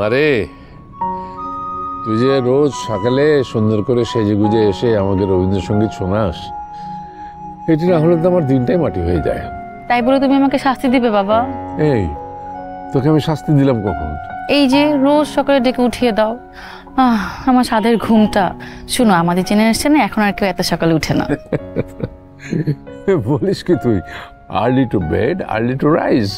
আরে তুই যে রোজ সকালে সুন্দর করে সেজে গুজে এসে আমাকে রবীন্দ্রসঙ্গীত শোনাস, এটি না হলে তো আমার দিনটাই মাটি হয়ে যায়। তাই বলে তুমি আমাকে শাস্তি দিবে বাবা? এই তোকে আমি শাস্তি দিলাম কখন? এই যে রোজ সকালে ডেকে উঠিয়ে দাও, আমার সাধের ঘুমটা। শুনো, আমাদের জেনারেশনে এখন আর কেউ এত সকালে উঠে না। বলিস কি তুই? Early to bed early to rise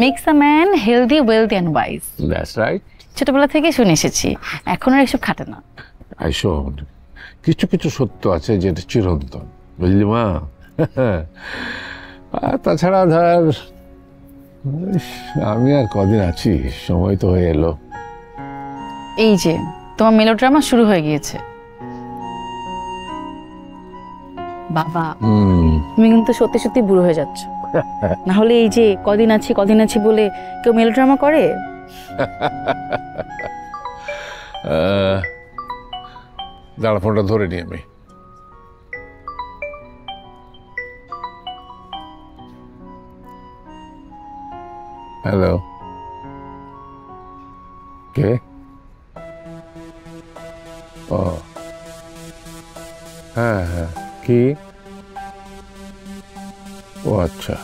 makes a man healthy wealthy and wise. That's right. ছোটবেলা থেকে শুনে এসেছি, এখন আর এসব খাটে না। আই শোন, কিছু কিছু সত্য আছে যেটা চিরন্তন, বুঝলি মা? আর তাছাড়া ধর আমি আর কদিন আছি, সময় তো হয়ে এলো। এই যে তোমার মেলোড্রামা শুরু হয়ে গিয়েছে বাবা। তুমি কিন্তু সত্যি সত্যি বুড়ো হয়ে যাচ্ছ। না হলে এই যে কদিন আছি বলে কেউ মেলোড্রামা করে? দাঁড়া, ফোনটা ধরে নি আমি। হ্যালো, কে? ও হ্যাঁ হ্যাঁ, কি? ও আচ্ছা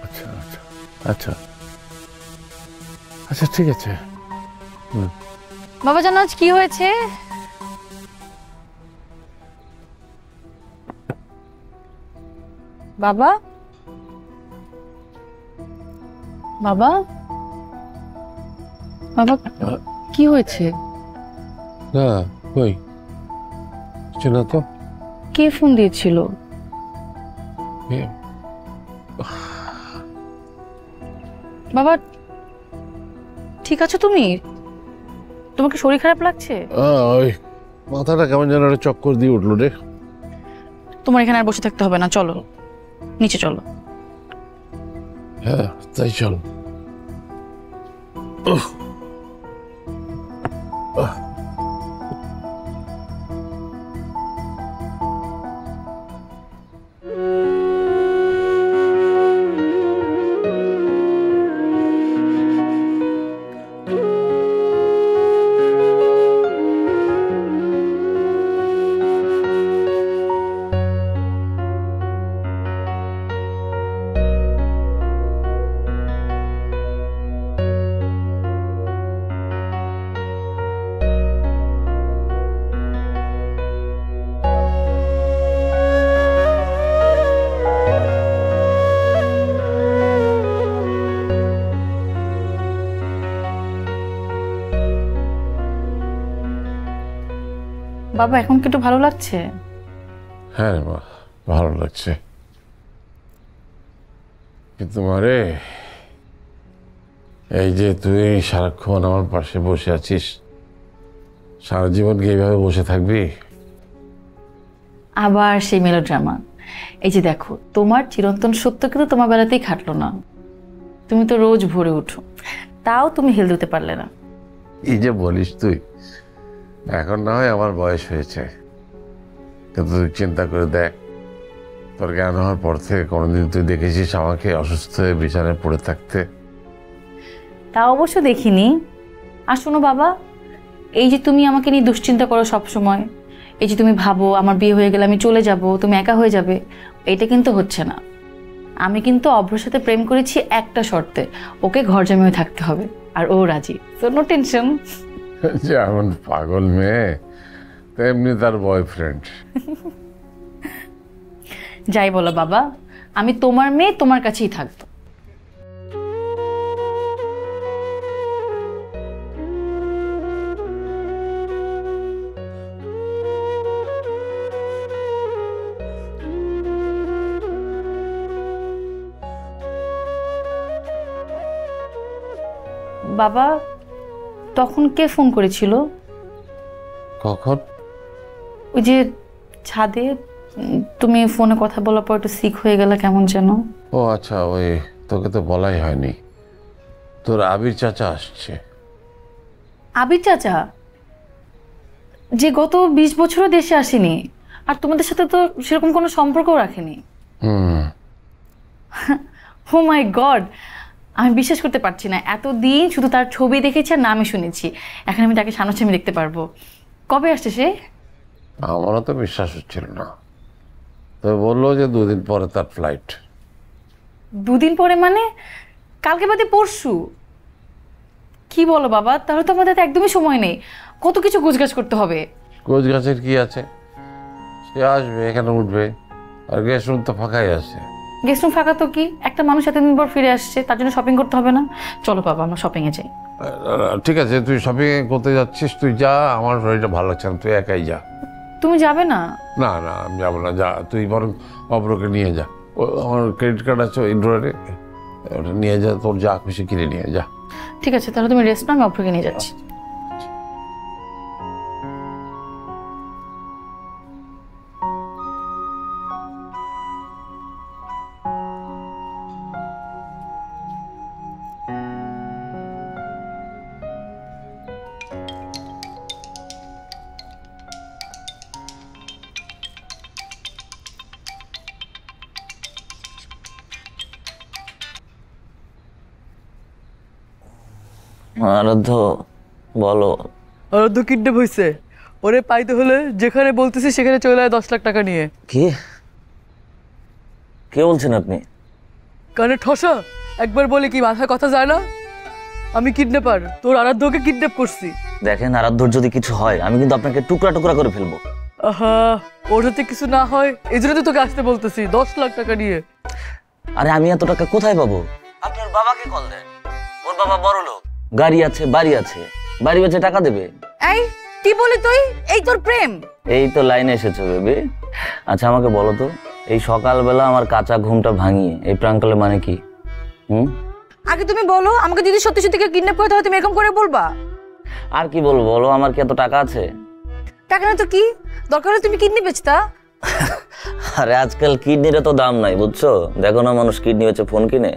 আচ্ছা আচ্ছা আচ্ছা আচ্ছা, ঠিক আছে। বাবা জানো আজ কি হয়েছে? বাবা বাবা বাবা, কি হয়েছে? না কই কিছু না তো। কে ফোন দিয়েছিল? বাবা ঠিক আছো তুমি? তোমাকে শরীর খারাপ লাগছে? ওই মাথাটা কেমন যেন একটা চক্কর দিয়ে উঠলো রে। তোমার এখানে আর বসে থাকতে হবে না, চলো নিচে চলো। হ্যাঁ তাই চল। বাবা এখন কি একটু ভালো লাগছে? হ্যাঁ মা, ভালো লাগছে, কিন্তু মারে এই যে তুই সারাক্ষণ আমার পাশে বসে আছিস, সারা জীবন কি এইভাবে বসে থাকবি? আবার সেই মেলোড্রামা। এই যে দেখো, তোমার চিরন্তন সত্য কিন্তু তোমার বেলাতেই খাটলো না। তুমি তো রোজ ভোরে উঠো, তাও তুমি হেলদি হতে পারলে না। এই যে বলিস তুই, এখন না হয় আমার বয়স হয়েছে, কিন্তু তুই চিন্তা করে দেখ, তোর জ্ঞান হওয়ার পর থেকে কোনোদিন তুই দেখেছিস আমাকে অসুস্থ হয়ে বিছানায় পড়ে থাকতে? তা অবশ্য দেখিনি। আর শোনো বাবা, এই যে তুমি আমাকে নিয়ে দুশ্চিন্তা করো সব সময়, এই যে তুমি ভাবো আমার বিয়ে হয়ে গেলে আমি চলে যাব, তুমি একা হয়ে যাবে, এটা কিন্তু হচ্ছে না। আমি কিন্তু অভ্রর সাথে প্রেম করেছি একটা শর্তে, ওকে ঘর জামাই থাকতে হবে, আর ও রাজি, সো নো টেনশন। যেমন পাগল মেয়ে তেমনি তার বয়ফ্রেন্ড। যাই বলো বাবা, আমি তোমার মেয়ে, তোমার কাছেই থাকবো। বাবা তখন কে ফোন করেছিল? কখন? ওই যে ছাদে, তুমি ফোনে কথা বলার পর একটু সিক হয়ে গেল কেমন যেন। ও আচ্ছা, ওই তোকে তো বলাই হয়নি, তোর আবির চাচা আসছে। আবির চাচা যে গত 20 বছরও দেশে আসেনি, আর তোমাদের সাথে তো সেরকম কোনো সম্পর্কও রাখেনি। ও মাই গড, আমি বিশ্বাস করতে পারছি না, এতদিন শুধু তার ছবি দেখেছি আর নামে শুনেছি, এখন আমি তাকে সামনাসামনি দেখতে পারবো। কবে আসছে সে? আমারও তো বিশ্বাস হচ্ছিল না, তো বললো যে 2 দিন পরে তার ফ্লাইট। 2 দিন পরে মানে? কালকে বাদে পরশু? কি বলো বাবা, তাহলে তো আমাদের হাতে একদমই সময় নেই, কত কিছু গোছগাছ করতে হবে। কোচ গাছের কি আছে, সে আসবে, এখানে উঠবে, আর গেস্ট রুম তো ফাঁকাই আছে। গেস্ট রুম ফাঁকা তো কি, একটা মানুষ এতদিন পর ফিরে আসছে, তার জন্য শপিং করতে হবে না? চলো বাবা আমরা শপিংয়ে যাই। ঠিক আছে, তুই শপিং করতে যাচ্ছিস, তুই যা, আমার শরীরটা ভালো লাগছে না, তুই একাই যা। তুমি যাবে না? না না, আমি যাবো না, যা তুই, বরং অপরকে নিয়ে যা। আমার ক্রেডিট কার্ড আছে ওই ড্রয়ারে, ওটা নিয়ে যা, তোর যা খুশি কিনে নিয়ে যা। ঠিক আছে, তাহলে তুমি রেস্ট নাও, আমি অপরকে নিয়ে যাচ্ছি। আরাধ্য, বলো। আরাধ্য কিডন্যাপ হয়েছে, ওরে পাইতে হলে যেখানে বলতেছি সেখানে চলে আয় 10 লাখ টাকা নিয়ে। কি কে বলছেন আপনি? কানে ঠসা, একবার বলে কি মাথায় কথা যায় না? আমি কিডন্যাপার, তোর আরাধ্যকে কিডন্যাপ করছি। দেখেন, আরাধ্যর যদি কিছু হয় আমি কিন্তু আপনাকে টুকরা টুকরা করে ফেলবো। আহা, ওর যাতে কিছু না হয় এই জন্য তো তোকে আসতে বলতেছি 10 লাখ টাকা নিয়ে। আরে আমি এত টাকা কোথায় পাবো? আপনি ওর বাবাকে কল দেন, ওর বাবা বড় লোক, গাড়ি আছে, বাড়ি আছে, বাড়ি বেচে টাকা দেবে। এই কি বলি তুই? এই তোর প্রেম? এই তো লাইনে এসেছো বেবি। আচ্ছা আমাকে বলো তো, এই সকালবেলা আমার কাঁচা ঘুমটা ভাঙিয়ে এই প্রাঙ্কলে মানে কি? আগে তুমি বলো, আমাকে যদি সত্যি সত্যি কেউ কিডন্যাপ করে তাহলে তুমি এরকম করে বলবা? আর কি বলবো বলো, আমার কি এত টাকা আছে? টাকা না তো কি, দরকার হলে তুমি কিডনি বেচতা। আরে আজকাল কিডনির তো দাম নাই, বুঝছো? দেখো না মানুষ কিডনি বেচে ফোন কিনে।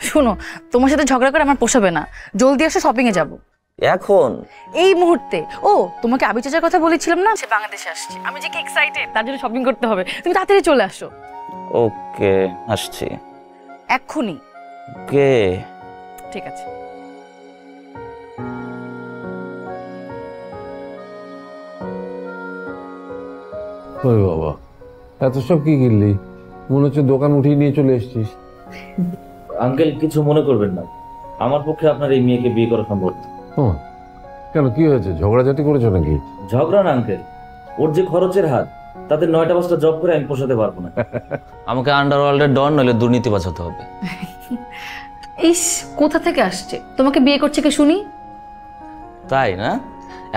শোনো, তোমার সাথে ঝগড়া করে আমার পোষাবে না, জলদি আসো, শপিং এ যাবো এখন? এই মুহূর্তে। ও, তোমাকে আবি চাচার কথা বলেছিলাম না, সে বাংলাদেশে আসছে, আমি যে কি এক্সাইটেড, তার জন্য শপিং করতে হবে, তুমি তাড়াতাড়ি চলে আসো। ওকে, আসছি এক্ষুনি। ওকে। ঠিক আছে। ওই বাবা, এত সব কি কিনলি? মনে হচ্ছে দোকান উঠিয়ে নিয়ে চলে এসেছিস। আঙ্কেল কিছু মনে করবেন না, আমার পক্ষে আপনার এই মেয়েকে বিয়ে করা সম্ভব না। ও, কেন, কি হয়েছে? ঝগড়াঝাটি করেছো নাকি? ঝগড়া না আঙ্কেল, ওর যে খরচের হাত, তাদের 9টা 5টা জব করে আমি পোষাতে পারবো না। আমাকে আন্ডারওয়ার্ল্ডের ডন নইলে দুর্নীতি বাঁচাতে হবে। ইস, কোথা থেকে আসছে? তোমাকে বিয়ে করছে কে শুনি? তাই না?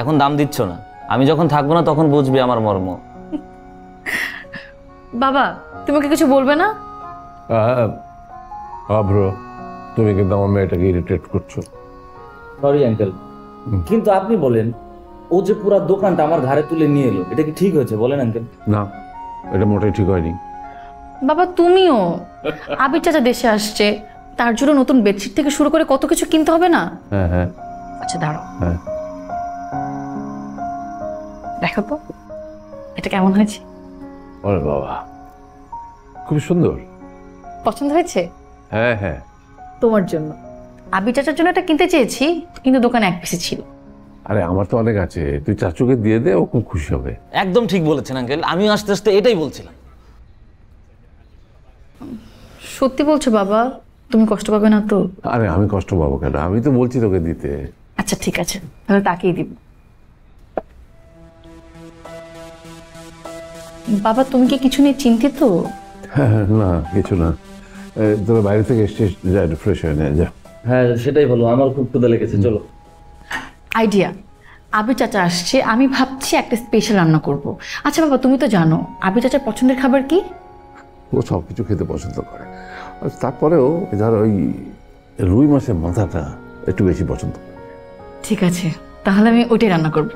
এখন দাম দিচ্ছ না, আমি যখন থাকবো না তখন বুঝবি আমার মর্ম। বাবা, তোমাকে কিছু বলবে না? ব্রো, তুমি কিন্তু আমার মেয়েটাকে ইরিটেট করছো। সরি আঙ্কেল, কিন্তু আপনি বলেন, ও যে পুরো দোকানটা আমার ঘাড়ে তুলে নিয়ে এলো, এটা কি ঠিক হয়েছে বলেন আঙ্কেল? না, এটা মোটেই ঠিক হয়নি। বাবা তুমিও, আবির চাচা দেশে আসছে, তার জন্য নতুন বেডশিট থেকে শুরু করে কত কিছু কিনতে হবে না? হ্যাঁ হ্যাঁ আচ্ছা দাঁড়াও, হ্যাঁ। দেখো তো এটা কেমন হয়েছে। ওরে বাবা, খুব সুন্দর। পছন্দ হয়েছে? হ্যাঁ হ্যাঁ। তোমার জন্য, আবির চাচার জন্য এটা কিনতে চেয়েছি, কিন্তু দোকানে এক পিসে ছিল। আরে আমার তো অনেক আছে, তুই চাচুকে দিয়ে দে, ও খুব খুশি হবে। একদম ঠিক বলেছেন আঙ্কেল, আমিও আস্তে আস্তে এটাই বলছিলাম। সত্যি বলছো বাবা? তুমি কষ্ট পাবে না তো? আরে আমি কষ্ট পাবো কেন, আমি তো বলছি তোকে দিতে। আচ্ছা ঠিক আছে, তাহলে তাকেই দিব। বাবা তুমি কি কিছু নিয়ে চিন্তিত? না কিছু না, তোরা বাইরে থেকে এসছিস, যা একটু ফ্রেশ হয়ে নে, যা। হ্যাঁ সেটাই বলো, আমার খুব ক্ষুধা লেগেছে, চলো। আইডিয়া, আবির চাচা আসছে, আমি ভাবছি একটা স্পেশাল রান্না করব। আচ্ছা বাবা তুমি তো জানো আবির চাচার পছন্দের খাবার কি? ও সব কিছু খেতে পছন্দ করে, আর তারপরেও ধর ওই রুই মাছের মাথাটা একটু বেশি পছন্দ করে। ঠিক আছে, তাহলে আমি ওইটাই রান্না করব।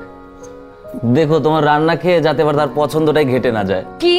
দেখো তোমার রান্না খেয়ে যাতে এবার তার পছন্দটাই ঘেটে না যায়। কি?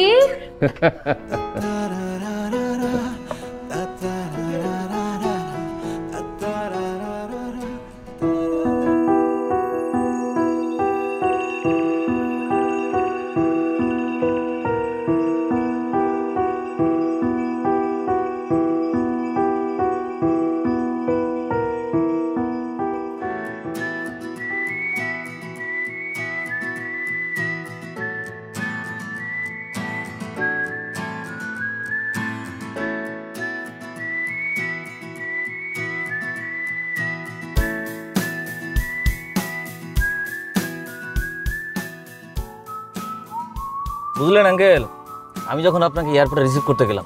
বুঝলেন আঙ্কেল, আমি যখন আপনাকে এয়ারপোর্টে রিসিভ করতে গেলাম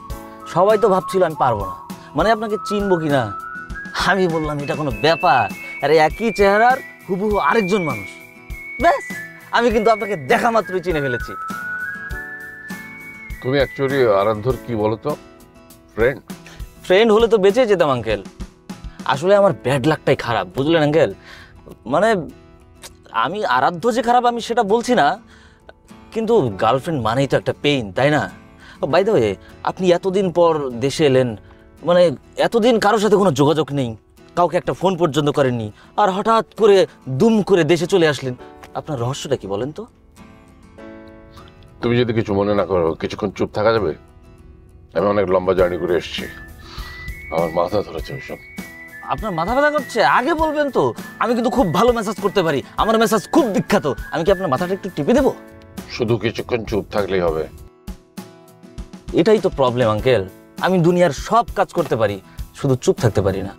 সবাই তো ভাবছিল আমি পারবো না, মানে আপনাকে চিনবো কি না। আমি বললাম এটা কোনো ব্যাপার, আরে একই চেহারার হুবহু আরেকজন মানুষ। ব্যাস, আমি কিন্তু আপনাকে দেখা মাত্রই চিনে ফেলেছি। তুমি অ্যাকচুয়ালি আরাধ্যর কি বলো তো, ফ্রেন্ড? ফ্রেন্ড হলে তো বেঁচে যেতাম আঙ্কেল। আসলে আমার ব্যাড লাকটাই খারাপ, বুঝলেন আঙ্কেল। মানে আমি আরাধ্য যে খারাপ আমি সেটা বলছি না, কিন্তু গার্লফ্রেন্ড মানেই তো একটা পেইন, তাই না? বাই দ্য ওয়ে, আপনি এতদিন পর দেশে এলেন, মানে এতদিন কারোর সাথে কোনো যোগাযোগ নেই, কাউকে একটা ফোন পর্যন্ত করেননি, আর হঠাৎ করে দুম করে দেশে চলে আসলেন। আপনার রহস্যটা কি বলেন তো? তুমি যদি কিছু মনে না করো, কিছুক্ষণ চুপ থাকা যাবে? আমি অনেক লম্বা জার্নি করে এসেছি, আমার মাথা ধরেছে ওইসব। আপনার মাথা ব্যথা করছে? আগে বলবেন তো, আমি কিন্তু খুব ভালো মেসেজ করতে পারি, আমার মেসেজ খুব বিখ্যাত। আমি কি আপনার মাথাটা একটু টিপে দেবো? শুধু কিছুক্ষণ চুপ থাকলেই হবে। এটাই তো প্রবলেম আঙ্কেল, আমি দুনিয়ার সব কাজ করতে পারি, শুধু চুপ থাকতে পারি না।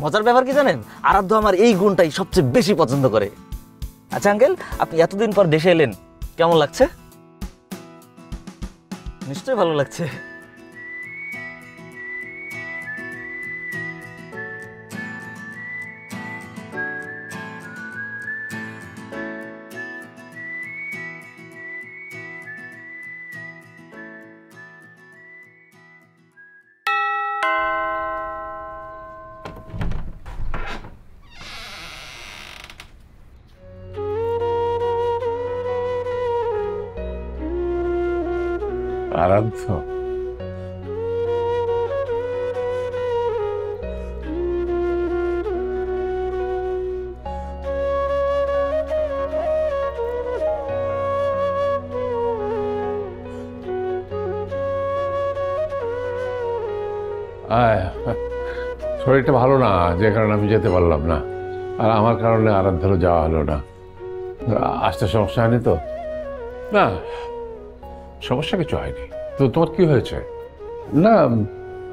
মজার ব্যাপার কি জানেন, আরাধ্য আমার এই গুণটাই সবচেয়ে বেশি পছন্দ করে। আচ্ছা আঙ্কেল, আপনি এতদিন পর দেশে এলেন, কেমন লাগছে? নিশ্চয়ই ভালো লাগছে। আরাধ্য, শরীরটা ভালো না, যে কারণে আমি যেতে পারলাম না, আর আমার কারণে আরাধ্যরও যাওয়া হলো না। আসতে সমস্যা হয়নি তো? না, সমস্যা কিছু হয়নি। তো তোমার কি হয়েছে? না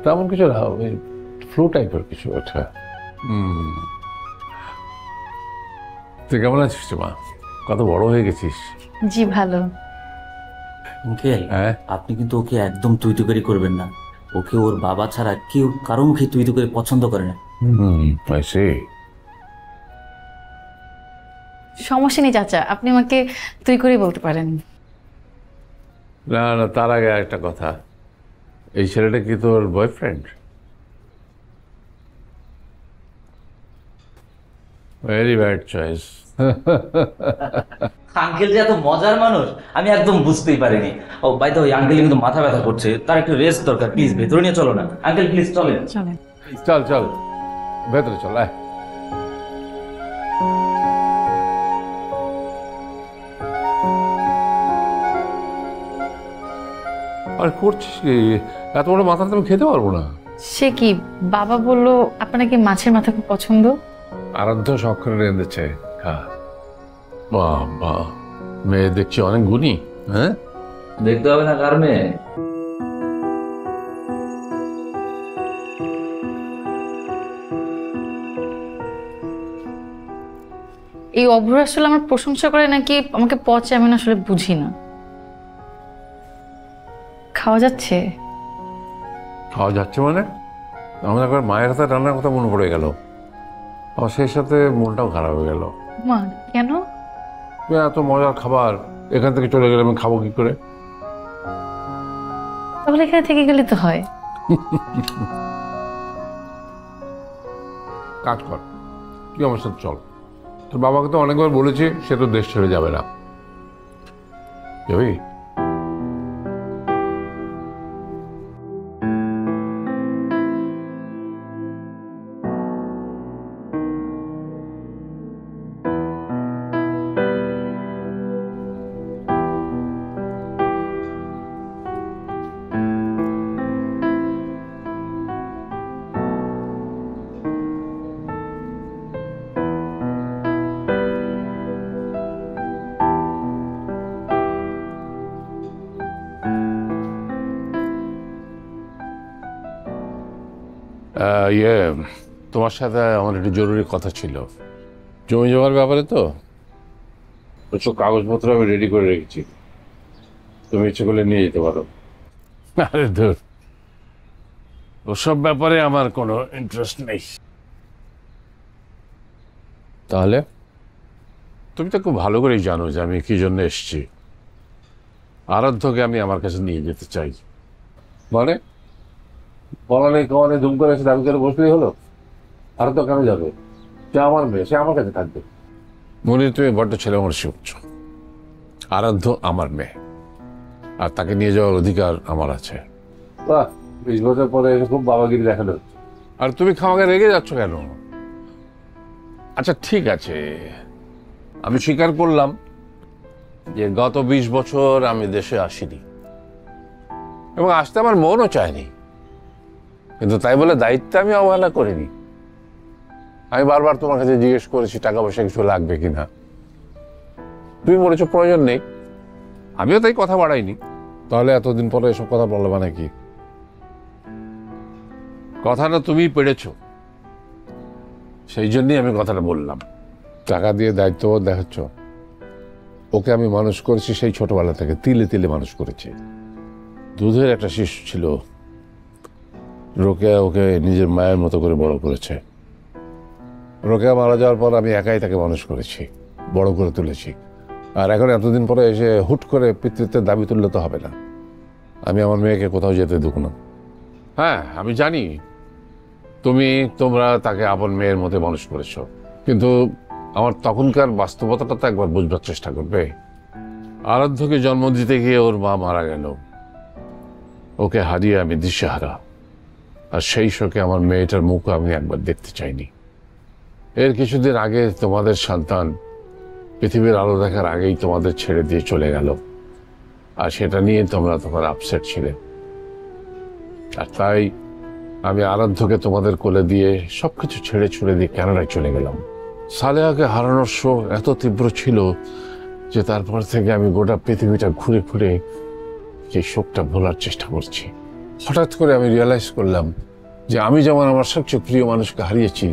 তেমন কিছু না, ওই ফ্লু টাইপের কিছু একটা। তুই কেমন আছিস মা? কত বড় হয়ে গেছিস। জি ভালো। আঙ্কেল, হ্যাঁ? আপনি কিন্তু ওকে একদম তুই করবেন না। ওকে ওর বাবা ছাড়া কেউ কারো মুখে তুই করে পছন্দ করে না। I see. সমস্যা নেই চাচা, আপনি আমাকে তুই করেই বলতে পারেন। না না, তার আগে একটা কথা, এই ছেলেটা কি তোর boyfriend? Very bad choice. Uncle যে এত মজার মানুষ আমি একদম বুঝতেই পারিনি। ও বাই দ্য ওয়ে, আঙ্কেল কিন্তু মাথা ব্যথা করছে, তার একটু রেস্ট দরকার। প্লিজ ভেতরে নিয়ে চলো না আঙ্কেল, প্লিজ চলেন। চলেন। চল চল, ভেতরে চল, আয়। আরে করছিস কি? এত বড় মাথা তো আমি খেতে পারবো না। সে কি, বাবা বললো আপনার নাকি মাছের মাথা খুব পছন্দ। আরাধ্য শখ করে রেঁধেছে, খা। বাবা, মেয়ে দেখছি অনেক গুণী। হ্যাঁ, দেখতে হবে না কার মেয়ে? এই অভ্র আসলে আমার প্রশংসা করে নাকি আমাকে পচে, আমি না আসলে বুঝি না। খাওয়া যাচ্ছে? খাওয়া যাচ্ছে মানে? আমার একবার মায়ের হাতে রান্নার কথা মনে পড়ে গেল, আমার সেই সাথে মনটাও খারাপ হয়ে গেল। মা কেন? এত মজার খাবার, এখান থেকে চলে গেলে আমি খাবো কি করে? তাহলে এখানে থেকে গেলে তো হয়। কাজ কর, তুই আমার সাথে চল। তোর বাবাকে তো অনেকবার বলেছি, সে তো দেশ ছেড়ে যাবে না। যাবি? তোমার সাথে আমার একটু জরুরি কথা ছিল, জমি জমার ব্যাপারে। তো প্রচুর কাগজপত্র আমি রেডি করে রেখেছি, তুমি ইচ্ছে করলে নিয়ে যেতে পারো। আরে ধুর, ওসব ব্যাপারে আমার কোনো ইন্টারেস্ট নেই। তাহলে তুমি তো খুব ভালো করেই জানো যে আমি কি জন্য এসেছি। আরাধ্যকে আমি আমার কাছে নিয়ে যেতে চাই। মানে বলা নেই কমানে ধুম করে এসে দাবি করে বসলেই হলো? আরাধ্য কেন যাবে? সে আমার মেয়ে, সে আমার কাছে থাকবে। মনে তুমি বড্ড ছেলে মানুষ উঠছ। আরাধ্য আমার মেয়ে, আর তাকে নিয়ে যাওয়ার অধিকার আমার আছে। বাহ, 20 বছর পরে এসে খুব বাবাগিরি দেখানো হচ্ছে। আর তুমি খামাকে রেগে যাচ্ছ কেন? আচ্ছা ঠিক আছে, আমি স্বীকার করলাম যে গত 20 বছর আমি দেশে আসিনি এবং আসতে আমার মনও চায়নি, কিন্তু তাই বলে দায়িত্ব আমি অবহেলা করিনি। আমি বারবার তোমার কাছে জিজ্ঞেস করেছি টাকা পয়সা কিছু লাগবে কিনা, তুমি বলেছো প্রয়োজন নেই, আমিও তাই কথা বাড়াইনি। তাহলে এতদিন পরে এসব কথা বলবে নাকি? কথাটা তুমি পেরেছ, সেই জন্যই আমি কথাটা বললাম। টাকা দিয়ে দায়িত্ববোধ দেখাচ্ছ। ওকে আমি মানুষ করেছি সেই ছোটবেলা থেকে, তিলে তিলে মানুষ করেছি। দুধের একটা শিশু ছিল, রোকেয়া ওকে নিজের মায়ের মতো করে বড় করেছে। রোকেয়া মারা যাওয়ার পর আমি একাই তাকে মানুষ করেছি, বড় করে তুলেছি। আর এখন এতদিন পরে এসে হুট করে পিতৃত্বের দাবি তুললে তো হবে না। আমি আমার মেয়েকে কোথাও যেতে দেব না। হ্যাঁ আমি জানি তোমরা তাকে আপন মেয়ের মতো মানুষ করেছো, কিন্তু আমার তখনকার বাস্তবতাটা তো একবার বুঝবার চেষ্টা করবে। আরাধ্যকে জন্ম দিতে গিয়ে ওর মা মারা গেল, ওকে হারিয়ে আমি দিশেহারা। আর সেই শোকে আমার মেয়েটার মুখ আমি একবার দেখতে চাইনি। এর কিছুদিন আগে তোমাদের সন্তান পৃথিবীর আলো দেখার আগেই তোমাদের ছেড়ে দিয়ে চলে গেল, আর সেটা নিয়ে তোমরা তখন আপসেট ছিলে। আর তাই আমি আরাধ্যকে তোমাদের কোলে দিয়ে সবকিছু ছেড়ে ছুড়ে দিয়ে কানাডায় চলে গেলাম। সালেহাকে হারানোর শোক এত তীব্র ছিল যে তারপর থেকে আমি গোটা পৃথিবীটা ঘুরে ঘুরে সেই শোকটা ভোলার চেষ্টা করছি। হঠাৎ করে আমি রিয়েলাইজ করলাম যে আমি যেমন আমার সবচেয়ে প্রিয় মানুষকে হারিয়েছি,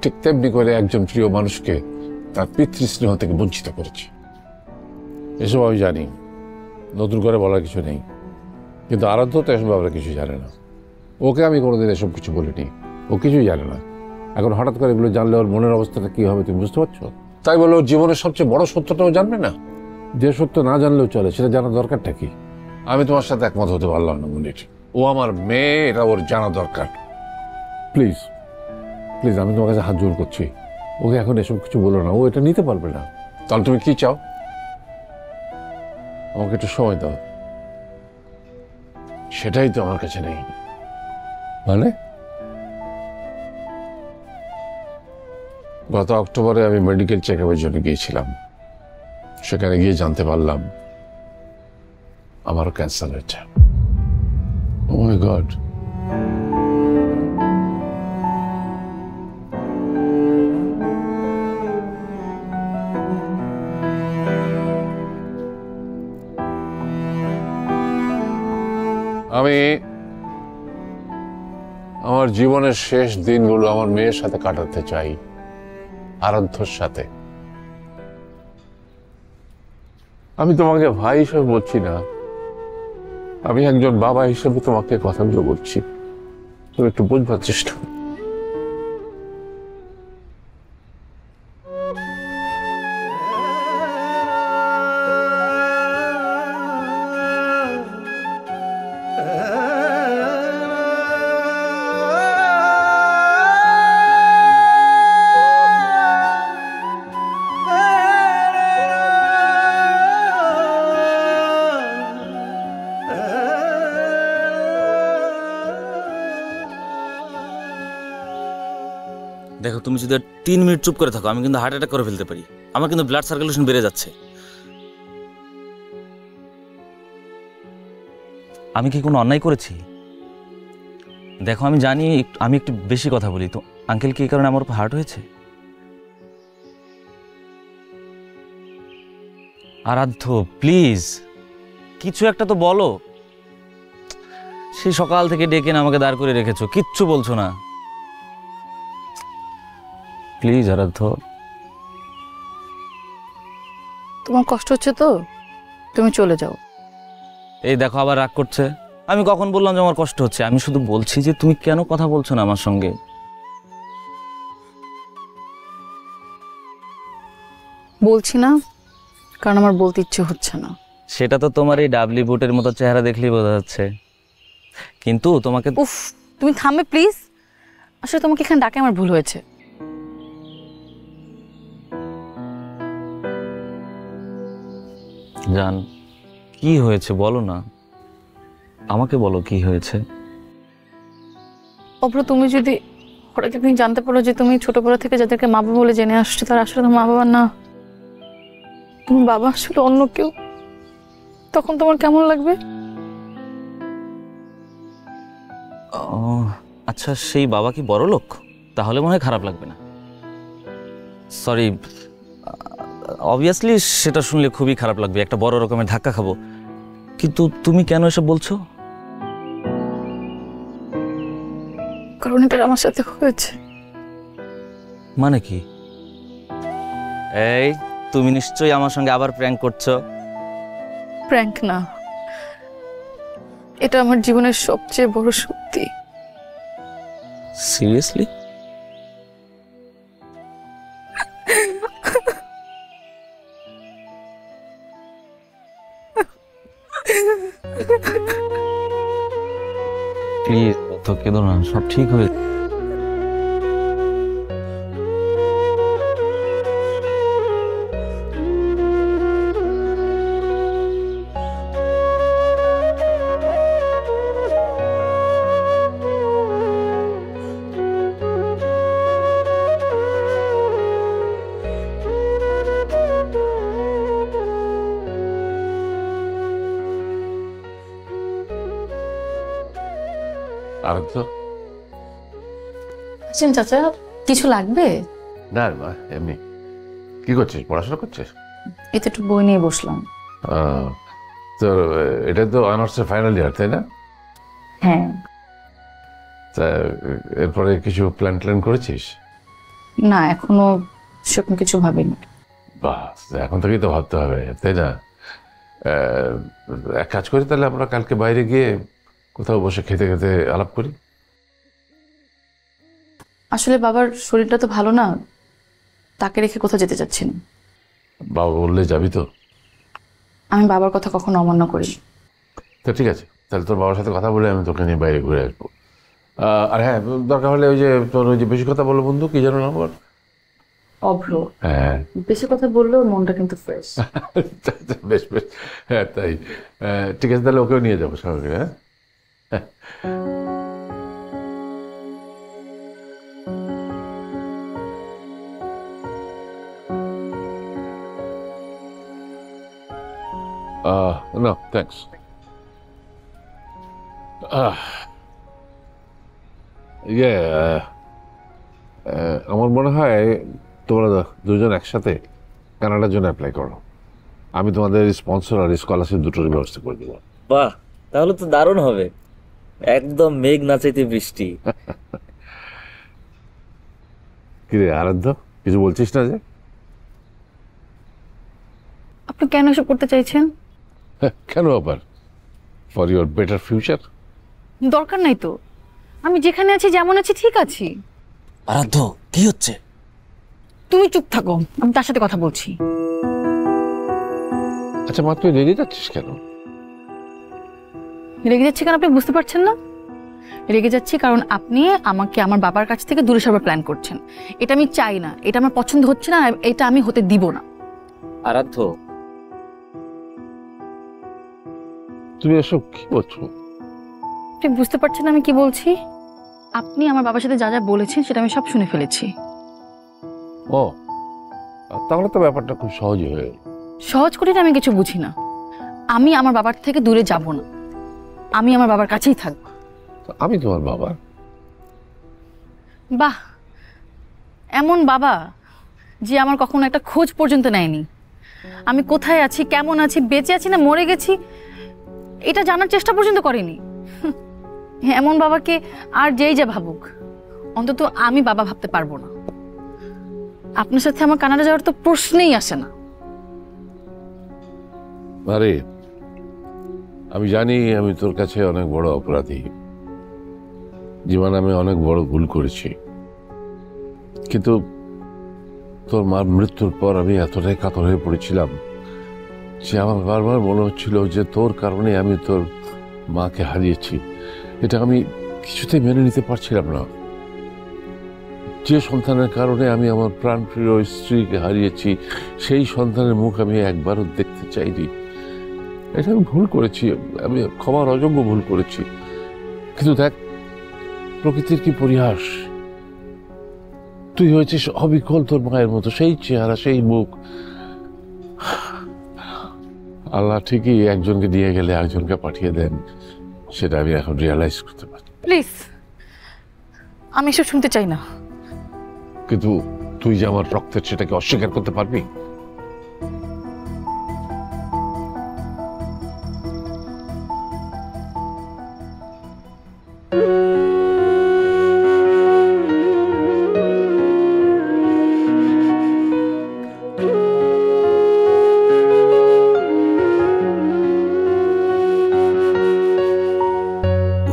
ঠিক তেমনি করে একজন প্রিয় মানুষকে তার পিতৃস্নেহ থেকে বঞ্চিত করেছি। এসব আমি জানি, নতুন করে বলার কিছু নেই, কিন্তু আরাধ্য তো এসব ব্যাপারে কিছু জানে না। ওকে আমি কোনোদিন এসব কিছু বলিনি, ও কিছুই জানে না। এখন হঠাৎ করে এগুলো জানলে ওর মনের অবস্থাটা কি হবে তুমি বুঝতে পারছো? তাই বলে ওর জীবনের সবচেয়ে বড় সত্যটাও জানবে না? যে সত্য না জানলেও চলে, সেটা জানার দরকারটা কি? আমি তোমার সাথে একমত হতে পারলাম না মুনির। ও আমার মেয়ে, এটা ওর জানা দরকার। প্লিজ প্লিজ, আমি তোমার কাছে হাত জোর করছি, ওকে এখন এসব কিছু বলো না, ও এটা নিতে পারবে না। তাহলে তুমি কি চাও? আমাকে একটু সময় দাও। সেটাই তো আমার কাছে নেই। মানে গত অক্টোবরে আমি মেডিকেল চেক আপের জন্য গিয়েছিলাম। সেখানে গিয়ে জানতে পারলাম আমারও ক্যান্সার হয়েছে। ও মাই গড! আমি আমার জীবনের শেষ দিনগুলো আমার মেয়ের সাথে কাটাতে চাই, আরাধ্যর সাথে। আমি তোমাকে ভাই হিসেবে বলছি না, আমি একজন বাবা হিসেবে তোমাকে কথাগুলো বলছি। তুমি একটু বুঝবার চেষ্টা করো। দেখো, তুমি যদি 3 মিনিট চুপ করে থাকো, আমি কিন্তু হার্ট অ্যাটাক করে ফেলতে পারি। আমার কিন্তু ব্লাড সার্কুলেশন বেড়ে যাচ্ছে। আমি কি কোনো অন্যায় করেছি? দেখো, আমি জানি আমি একটু বেশি কথা বলি, তো আঙ্কেল কি এই কারণে আমার উপর হার্ট হয়েছে? আরাধ্য প্লিজ কিছু একটা তো বলো। সেই সকাল থেকে ডেকে না আমাকে দাঁড় করে রেখেছো, কিচ্ছু বলছো না। প্লিজ আরাধ্য। তোমার কষ্ট হচ্ছে তো তুমি চলে যাও, এই দেখো আবার রাগ করছে। আমি কখন বললাম যে আমার কষ্ট হচ্ছে? আমি শুধু বলছি যে তুমি কেন কথা বলছো না আমার সঙ্গে। বলছি না কারণ আমার বলতে ইচ্ছে হচ্ছে না। সেটা তো তোমার এই ডাবলি বুটের মতো চেহারা দেখলেই বোঝা যাচ্ছে। কিন্তু তোমাকে উফ, তুমি থামবে প্লিজ। আসলে তোমাকে এখানে ডাকে আমার ভুল হয়েছে। জান, কি হয়েছে বলো না, আমাকে বলো কি হয়েছে। অভ্র, তুমি যদি হঠাৎ একদিন জানতে পারো যে তুমি ছোটবেলা থেকে যাদেরকে মা বাবা বলে জেনে আসছো তারা আসলে তোমার মা বাবা না, তোমার বাবা আসলে অন্য কেউ, তখন তোমার কেমন লাগবে? আচ্ছা, সেই বাবা কি বড় লোক? তাহলে মনে হয় খারাপ লাগবে না। সরি, অবভিয়াসলি সেটা শুনলে খুবই খারাপ লাগবে, একটা বড় রকমের ধাক্কা খাবো। কিন্তু তুমি কেন এসব বলছো? কারণ এটা আমার সাথে হয়েছে। মানে কি? এই, তুমি নিশ্চয়ই আমার সঙ্গে আবার প্র্যাঙ্ক করছো। প্র্যাঙ্ক না, এটা আমার জীবনের সবচেয়ে বড় সত্যি। সিরিয়াসলি? প্লিজ তো কেঁদো না, সব ঠিক হয়ে আর তো আছেন চাচা, কিছু লাগবে? না না, এমনি। কি করছিস, পড়াশোনা করছিস? এই তো একটু বই নিয়ে বসলাম। তো এটা তো অনার্সের ফাইনাল ইয়ার, তাই না? হ্যাঁ। তা এরপরে কিছু প্ল্যান ট্যান করেছিস? না, এখনো সেরকম কিছু ভাবিনি। বাহ, এখন থেকেই তো ভাবতে হবে, তাই না? এক কাজ করি তাহলে, আমরা কালকে বাইরে গিয়ে কোথাও বসে খেতে খেতে আলাপ করি। আসলে বাবার শরীরটা তো ভালো না, তাকে রেখে কোথাও যেতে চাচ্ছি না। বাবা বললে যাবি তো? আমি বাবার কথা কখনো অমান্য করি। তো ঠিক আছে, তাহলে তোর বাবার সাথে কথা বলে আমি তোকে নিয়ে বাইরে ঘুরে আসবো। আর হ্যাঁ, দরকার হলে ওই যে তোর ওই যে বেশি কথা বলো বন্ধু, কি জানো নাম্বার? অভ্র। হ্যাঁ, বেশি কথা বললেও মনটা কিন্তু ফ্রেশ। বেশ বেশ, হ্যাঁ তাই। ঠিক আছে, তাহলে ওকেও নিয়ে যাবো সঙ্গে। হ্যাঁ, no, thanks. আমার মনে হয় তোমরা দুজন একসাথে কানাডার জন্য অ্যাপ্লাই করো। আমি তোমাদের স্পন্সর আর স্কলারশিপ দুটোর ব্যবস্থা করে দেবো। বাহ, তাহলে তো দারুণ হবে, একদম মেঘ না চাইতে বৃষ্টি। কিরে আরাধ্য, কিছু বলছিস না যে? আপনি কেন এসব করতে চাইছেন? কেন আবার? For your better future. দরকার নাই তো, আমি যেখানে আছি যেমন আছি ঠিক আছি। আরাধ্য, কি হচ্ছে? তুমি চুপ থাকো, আমি তার সাথে কথা বলছি। আচ্ছা মা, তুই রেগে যাচ্ছিস কেন? রেগে যাচ্ছি কারণ আপনি বুঝতে পারছেন না? রেগে যাচ্ছি কারণ আপনি আমাকে আমার বাবার কাছ থেকে দূরে সরাবার প্ল্যান করছেন। এটা আমি চাই না, এটা আমার পছন্দ হচ্ছে না, এটা আমি হতে দিব না। আরাধ্য, তুমি এসব কি বলছো? আপনি বুঝতে পারছেন আমি কি বলছি? আপনি আমার বাবার সাথে যা যা বলেছেন সেটা আমি সব শুনে ফেলেছি। ও, তাহলে তো ব্যাপারটা খুব সহজ হয়ে গেল। সহজ করে আমি কিছু বুঝি না। আমি আমার বাবার থেকে দূরে যাব না, আমি আমার বাবার কাছেই থাকবো। আমি তোমার বাবা। বাহ, এমন বাবা যে আমার কখনো একটা খোঁজ পর্যন্ত নেয়নি। আমি কোথায় আছি, কেমন আছি, বেঁচে আছি না মরে গেছি, এটা জানার চেষ্টা পর্যন্ত করেনি। এমন বাবাকে আর যেই যা ভাবুক, অন্তত আমি বাবা ভাবতে পারবো না। আপনার সাথে আমার কানাডা যাওয়ার তো প্রশ্নই আসে না। আরে আমি জানি আমি তোর কাছে অনেক বড় অপরাধী, জীবনে আমি অনেক বড় ভুল করেছি, কিন্তু তোর মার মৃত্যুর পর আমি এতটাই কাতর হয়ে পড়েছিলাম যে আমার বারবার মনে হচ্ছিল যে তোর কারণে আমি তোর মাকে হারিয়েছি। এটা আমি কিছুতেই মেনে নিতে পারছিলাম না। যে সন্তানের কারণে আমি আমার প্রাণপ্রিয় স্ত্রীকে হারিয়েছি, সেই সন্তানের মুখ আমি একবারও দেখতে চাইনি। এটা আমি ভুল করেছি, আমি ক্ষমার অযোগ্য ভুল করেছি। কিন্তু দেখ, প্রকৃতির কি পরিহাস, তুই হয়েছিস অবিকল তোর মায়ের মতো, সেই চেহারা, সেই মুখ। আল্লাহ ঠিকই একজনকে দিয়ে গেলে একজনকে পাঠিয়ে দেন, সেটা আমি এখন রিয়ালাইজ করতে পারি। প্লিজ, আমি এসব শুনতে চাই না। কিন্তু তুই যে আমার রক্তের, সেটাকে অস্বীকার করতে পারবি?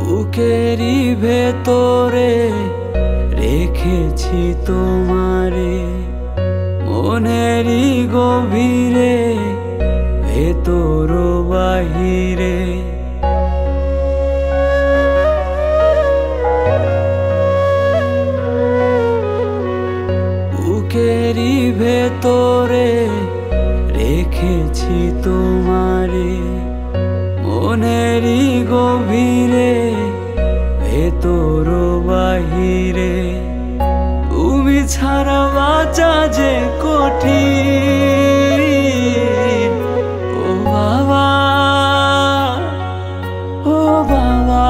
বুকেরই ভেতরে রেখেছি তোমারে, মনেরই গভীরে, ভেতর বাহিরে। বুকেরই ভেতরে রেখেছি তোমারে, মনেরই গভীরে, ভেতর বাহিরে। তুমি ছাড়া বাঁচা যে কঠিন, ও বাবা, ও বাবা,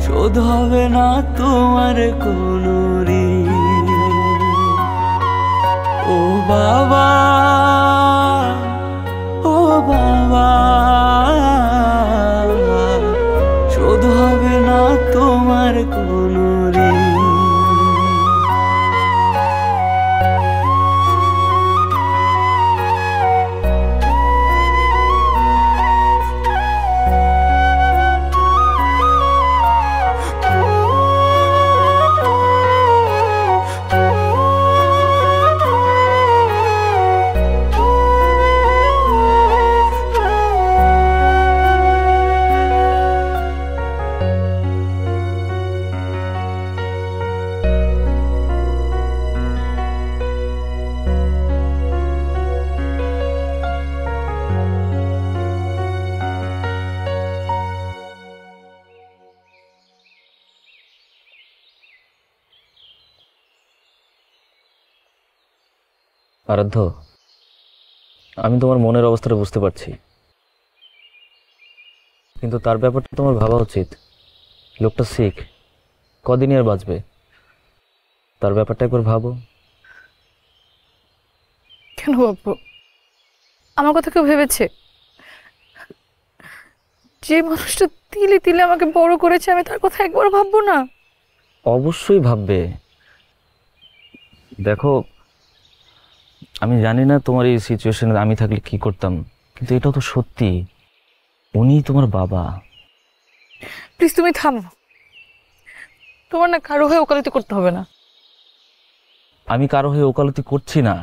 শোধ হবে না তোমার কোনো ঋণ। ও বাবা, ও বাবা, শোধ হবে না তোমার কোনো ঋণ। আরাধ্য, আমি তোমার মনের অবস্থাটা বুঝতে পারছি, কিন্তু তার ব্যাপারটা তোমার ভাবা উচিত। লোকটা সিক, কদিনই আর বাঁচবে, তার ব্যাপারটা একবার ভাবো। কেন বাবু, আমার কথা কেউ ভেবেছে? যে মানুষটা তিলে তিলে আমাকে বড় করেছে, আমি তার কথা একবার ভাববো না? অবশ্যই ভাববে। দেখো, আমি জানি না তোমার এই সিচুয়েশনে আমি থাকলে কি করতাম, কিন্তু এটাও তো সত্যি, উনি তোমার বাবা। প্লিজ তুমি থামো, তোমার না কারো হয়ে ওকালতি করতে হবে না। আমি কারো হয়ে ওকালতি করছি না।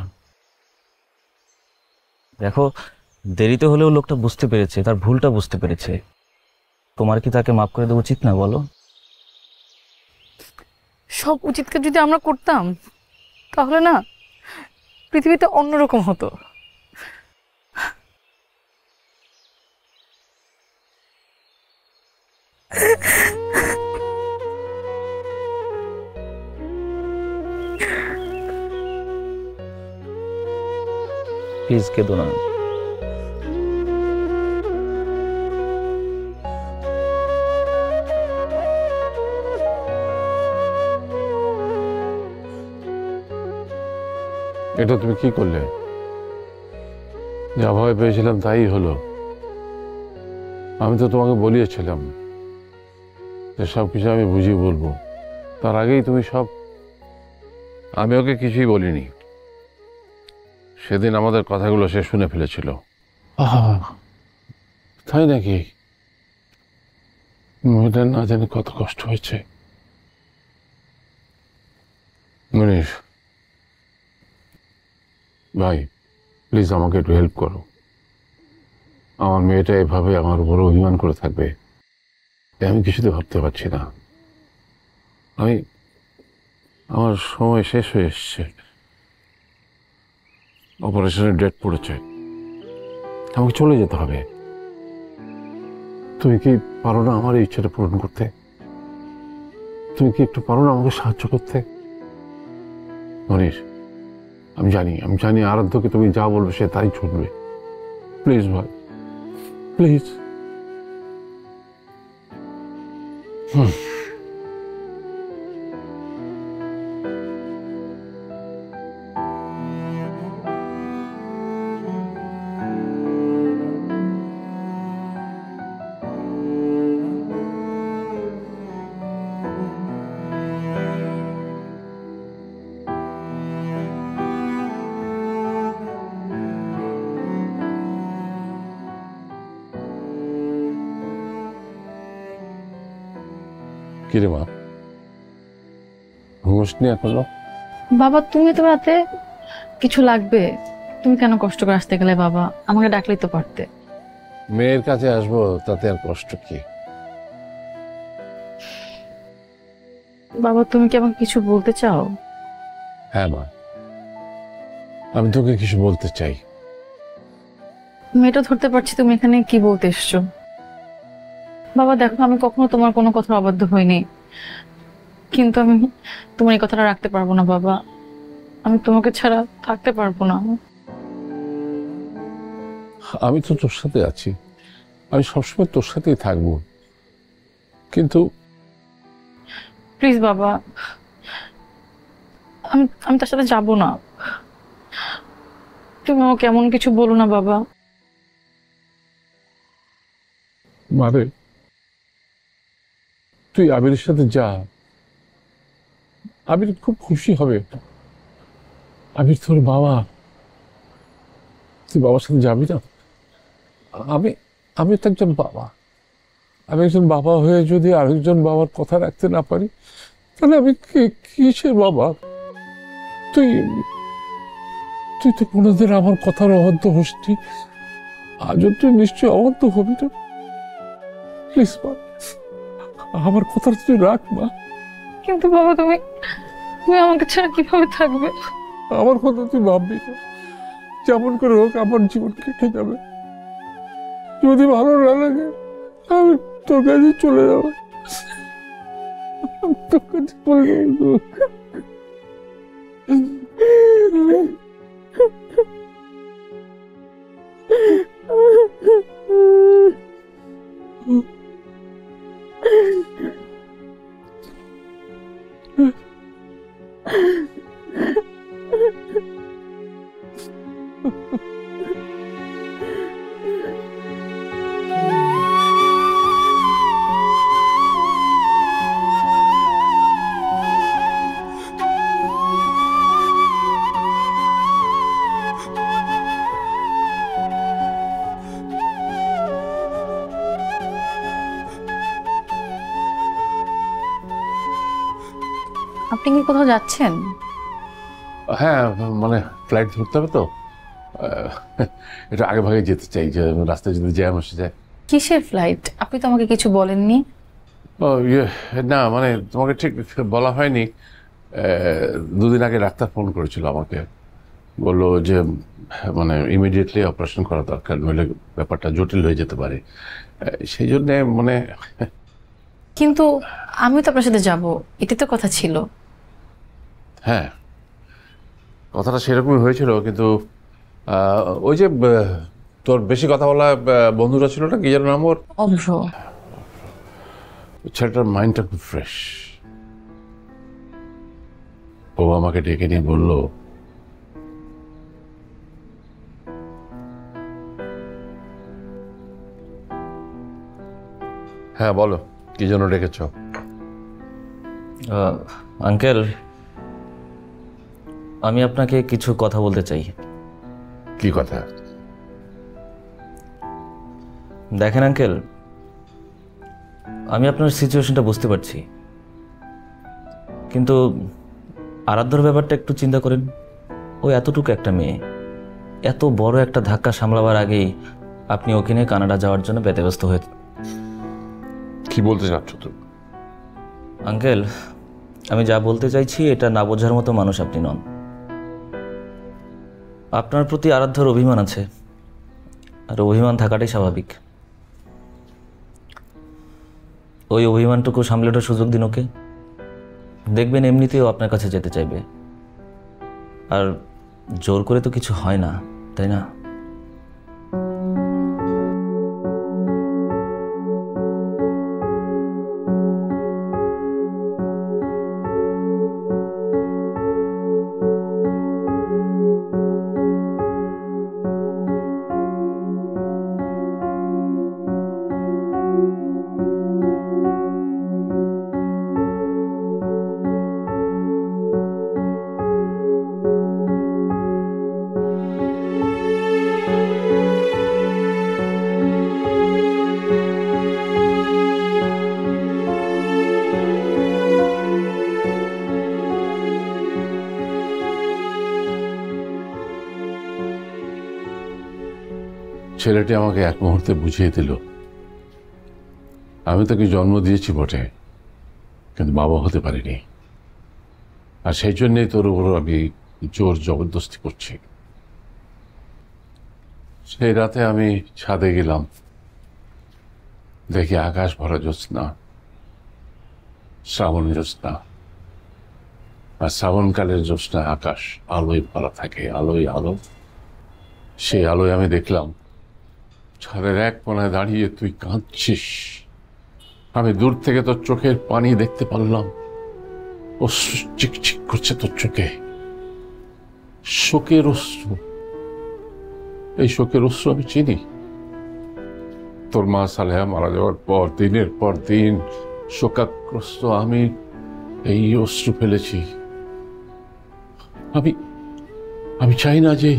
দেখো, দেরিতে হলেও লোকটা বুঝতে পেরেছে, তার ভুলটা বুঝতে পেরেছে। তোমার কি তাকে মাফ করে দেওয়া উচিত না বলো? সব উচিত কাজ যদি আমরা করতাম, তাহলে না পৃথিবীটা অন্যরকম হতো। প্লিজ কেঁদো না। এটা তুমি কি করলে? যা ভয় পেয়েছিলাম তাই হলো। আমি তো তোমাকে বলিয়েছিলাম যে সব কিছু আমি বুঝিয়ে বলবো, তার আগেই তুমি সব। আমি ওকে কিছুই বলিনি, সেদিন আমাদের কথাগুলো সে শুনে ফেলেছিল। তাই নাকি? মেয়েটার না জানি কত কষ্ট হয়েছে। মনীষ ভাই, প্লিজ আমাকে একটু হেল্প করো। আমার মেয়েটা এভাবে আমার উপর অভিমান করে থাকবে আমি কিছুতে ভাবতে পারছি না। আমার সময় শেষ হয়ে এসছে, অপারেশনের ডেট পড়েছে, আমাকে চলে যেতে হবে। তুমি কি পারো না আমার এই ইচ্ছাটা পূরণ করতে? তুমি কি একটু পারো না আমাকে সাহায্য করতে? মনীষ, আমি জানি আরাধ্যকে তুমি যা বলবে সে তাই শুনবে। প্লিজ ভাই, প্লিজ। কিরে মা, ঘুমোসনি এখনো? বাবা তুমি তো রাতে কিছু লাগবে, তুমি কেন কষ্ট করে আসতে গেলে বাবা? আমাকে ডাকলেই তো পারতে। মেয়ের কাছে আসবো, তাতে আর কষ্ট কি? বাবা তুমি কি আমাকে কিছু বলতে চাও? হ্যাঁ মা, আমি তোকে কিছু বলতে চাই। মেয়েটা ধরতে পারছি তুমি এখানে কি বলতে এসছো। বাবা দেখো, আমি কখনো তোমার কোনো কথা অবাধ্য হইনি, কিন্তু আমি তোমার এই কথাটা রাখতে পারবো না বাবা। আমি তোমাকে ছাড়া থাকতে পারবো না। আমি তো তোর সাথে আছি, আমি সবসময় তোর সাথেই থাকবো, কিন্তু প্লিজ বাবা, আমি তার সাথে যাব না। তুমি আমাকে এমন কিছু বলো না বাবা। মানে তুই আবিরের সাথে যা, আবির খুব খুশি হবে। আবির তোর বাবা, তুই বাবার সাথে যাবি না? আমি তো একজন বাবা, আমি একজন বাবা হয়ে যদি আরেকজন বাবার কথা রাখতে না পারি, তাহলে আমি কিসের বাবা? তুই তো কোনোদিন আমার কথার অবাধ্য হসনি, আজও তুই নিশ্চয়ই অবাধ্য হবি না। প্লিজ মা, আমার কথাটা তুই রাখ মা। কিন্তু বাবা তুমি আমাকে ছাড়া কিভাবে থাকবে? আমার কথা তুই ভাববি না, যেমন করে হোক আমার জীবন কেটে যাবে। যদি ভালো না লাগে আমি তোর কাছে চলে যাবো, তোর কাছে চলে যাবো। আপনি কি কোথাও যাচ্ছেন? হ্যাঁ, মানে ফ্লাইট ধরতে হবে তো, একটু আগে ভাগে যেতে চাই, যে রাস্তায় যদি জ্যাম এসে যায়। কিসের ফ্লাইট? আপনি তো আমাকে কিছু বলেননি। ও ইয়ে, না মানে তোমাকে ঠিক বলা হয়নি। দুদিন আগে ডাক্তার ফোন করেছিল আমাকে, বললো যে মানে ইমিডিয়েটলি অপারেশন করা দরকার, নইলে ব্যাপারটা জটিল হয়ে যেতে পারে। সেই জন্যে মানে। কিন্তু আমি তো আপনার সাথে যাব, এটা তো কথা ছিল। হ্যাঁ, কথাটা সেরকমই হয়েছিল, কিন্তু ওই যে তোর বেশি কথা বলা বন্ধুরা ছিল না, কি যেন নাম ওর? অভ্র। ছেলেটার মাইন্ডটা খুব ফ্রেশ। ও আমাকে ডেকে নিয়ে বলল, হ্যাঁ বলো, কি জন্য ডেকেছ? আঙ্কেল, আমি আপনাকে কিছু কথা বলতে চাই। কি কথা? দেখেন আঙ্কেল, আমি আপনার সিচুয়েশনটা বুঝতে পারছি, কিন্তু আরাধ্যর ব্যাপারটা একটু চিন্তা করেন। ওই এতটুকু একটা মেয়ে, এত বড় একটা ধাক্কা সামলাবার আগেই আপনি ওকে নিয়ে কানাডা যাওয়ার জন্য ব্যতিব্যস্ত হয়ে। কি বলতে চাচ্ছ তুমি? আঙ্কেল, আমি যা বলতে চাইছি এটা না বোঝার মতো মানুষ আপনি নন। আপনার প্রতি আরাধ্যর অভিমান আছে, আর অভিমান থাকাটাই স্বাভাবিক। ওই অভিমানটুকু সামলে ওঠার সুযোগ দিন ওকে, দেখবেন এমনিতেও আপনার কাছে যেতে চাইবে। আর জোর করে তো কিছু হয় না, তাই না? ছেলেটি আমাকে এক মুহূর্তে বুঝিয়ে দিল, আমি তাকে জন্ম দিয়েছি বটে, কিন্তু বাবা হতে পারিনি। আর সেই জন্যই তোর উপর আমি জোর জবরদস্তি করছি। সেই রাতে আমি ছাদে গেলাম, দেখি আকাশ ভরা জ্যোৎস্না, শ্রাবণ জ্যোৎস্না। আর শ্রাবণকালের জ্যোৎস্না আকাশ আলোয় ভরা থাকে, আলোয় আলো। সেই আলোয় আমি দেখলাম ছাদের এক কোণায় দাঁড়িয়ে তুই কাঁদছিস। আমি দূর থেকে তোর চোখের পানি দেখতে পারলাম, অশ্রু চিকচিক করছে তোর চোখে, শোকের অশ্রু। এই শোকের অশ্রু আমি চিনি। তোর মা সালেহা মারা যাওয়ার পর দিনের পর দিন শোকাগ্রস্ত আমি এই অশ্রু ফেলেছি। আমি চাই না যে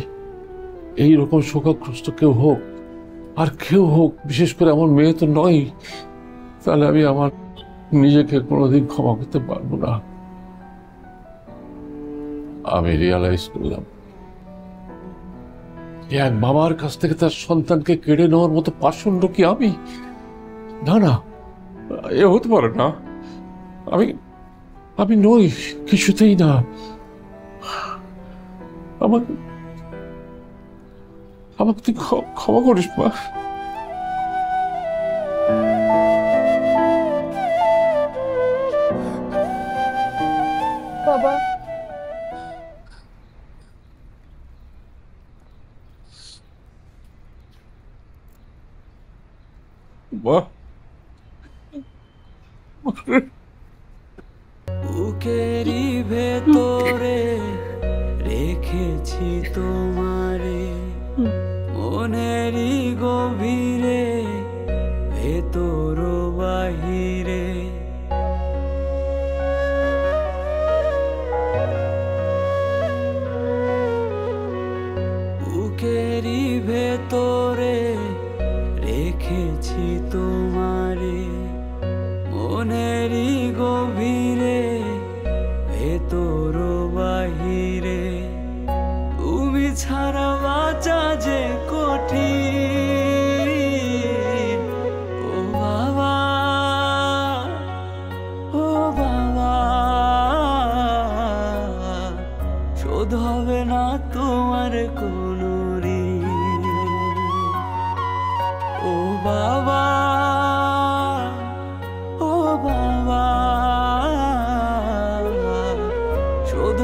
এই রকম শোকাগ্রস্ত কেউ হোক, আর কেউ হোক, বিশেষ করে আমার মেয়ে তো নয়। তাহলে আমি আমার নিজেকে কোনোদিন ক্ষমা করতে পারবো না। আমি রিয়ালাইজ করলাম এক বাবার কাছ থেকে তার সন্তানকে কেড়ে নেওয়ার মতো পাষণ্ড কি আমি? না না, এ হতে পারে না। আমি নই, কিছুতেই না। আমাকে তুই ক্ষমা করিস মা। বাবা, মা, বুকেরই ভেতরে রেখেছি তোমারে, মনেরই গভীরে, ভেতর বাহিরে। বুকেরই ভেতরে রেখেছি তোমারে, মনেরই গভীরে, ভেতর বাহিরে। তুমি ছাড়া বাঁচা যে কঠিন, ও বাবা, ও বাবা, শোধ হবে না তোমার কোনো ঋণ, ও বাবা, ও বাবা, শোধ